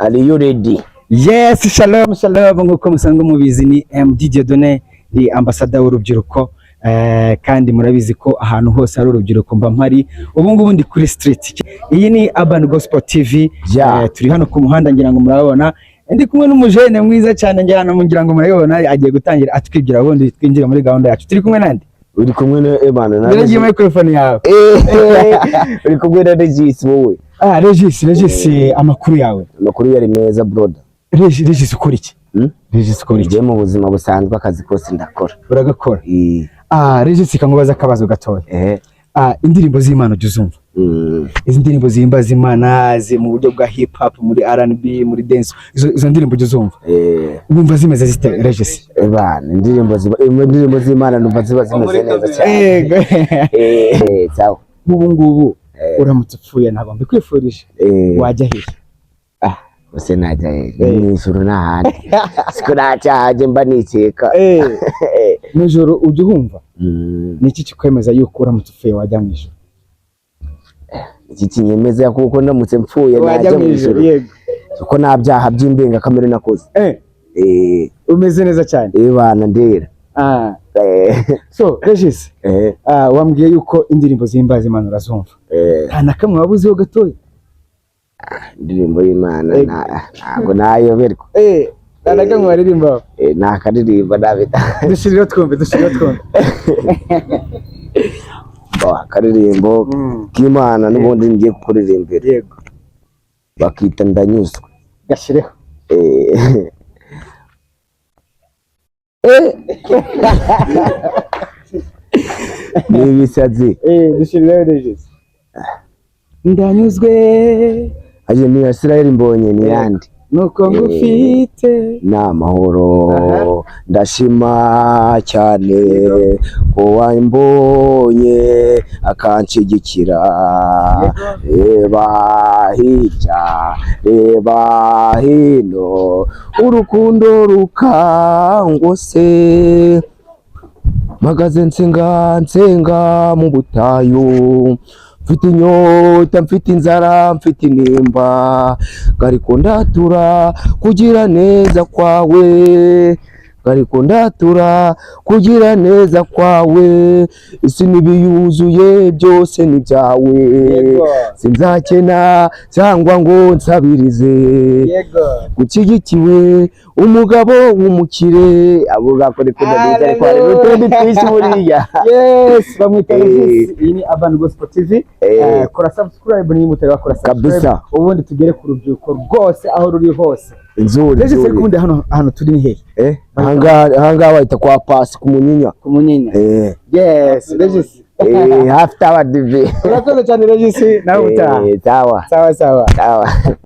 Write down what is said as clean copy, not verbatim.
Are you ready? Yes, shalom shalom, nkuko musanzwe mubizi ni MD Dieudonné, ndi ambassador w'urubyiruko, kandi murabizi ko ahantu hose hari urubyiruko mba mpari. Ubu ngubu ndi kuri street. Iyi ni Urban Gospel TV. Turi hano ku muhanda ngira ngo murabona, ndi kumwe n'umujene mwiza cyane ngira ngo murabona, agiye gutangira atwibwira ubundi twinjira muri gahunda yacu. Turi kumwe nande? Uri kumwe na Ebana na Ngiye microphone yawe. Uri kumwe na Regis wowe. Regis, amakuru yawe? Amakuru yari meza brother. Regis ukora iki? Regis ukora iki? Mu buzima busanzwe akazi kose ndakora. Uragakora? Regis kangubaza akabazo gatoya. Indirimbo z'Imana uzumva? Izi ndirimbo zihimbaza Imana mu buryo bwa hip hop, muri R&B, muri dance, izo ndirimbo uzumva? Wumva zimeze zite Regis? Ebana, indirimbo z'Imana numva ziba zimeze neza cyane. Sawa. Ngubu uramutse upfuye ntabwo mbikwifurije, wajya hehe? Use najya n'ijuru n'ahandi. Siko nacyaje mba nikeka. N'ijuru ujya uhumva? Niki kikwemeza yuko uramutse upfuye wajya mu ijuru? Iki kinyemeza kuko ndamutse mpfuye najya mu ijuru. Yego. Kuko nta byaha by'imbenga kamere nakoze. Umeze neza cyane. Ebana ndera. So Regis, wambwiye yuko indirimbo zihimbaza Imana urazumva. Nta na kamwe wabuzeho gatoya? Indirimbo y'Imana ntabwo nayoberwa. Nta na kamwe waririmba? Nakaririmba nabita. Dushiriro twumve. Akaririmbo k'Imana n'ubundi ngiye kuririmbira. Yego. Bakita ndanyuzwe. Gashireho. Nibisazi. Dushiriro Regis. Ndanyuzwe. Aje ni Israel mbonye ni yandi. Nuko ngufite n'amahoro, ndashima cyane ko wambonye akanshigikira. Reba hirya, reba hino, urukundo rukangose. Magaze nsenga mu butayu, mfite inyota, mfite inzara, mfite inimba, ariko ndatura kugira neza kwawe, ariko ndatura kugira neza kwawe. Isi n'ibiyuzuye byose ni byawe, sinzakena cyangwa ngo nsabirize. Gushyigikiwe umugabo w'umukire, abo gakore ko ndabizi ariko hari n'utundi twinshi buriya. Yes, bamwita Regis. Iyi ni Urban Gospel TV. Kora subscribe niba utari wakora subscribe, ubundi tugere ku rubyiruko rwose aho ruri hose. Regis kundi hano turi ni hehe? Hanga bahita kwa Pasi ku Munyinya. Yes, Regis. Hafi tawa divi. Urakoze cyane Regis, nawe utaha. Sawa. Sawa.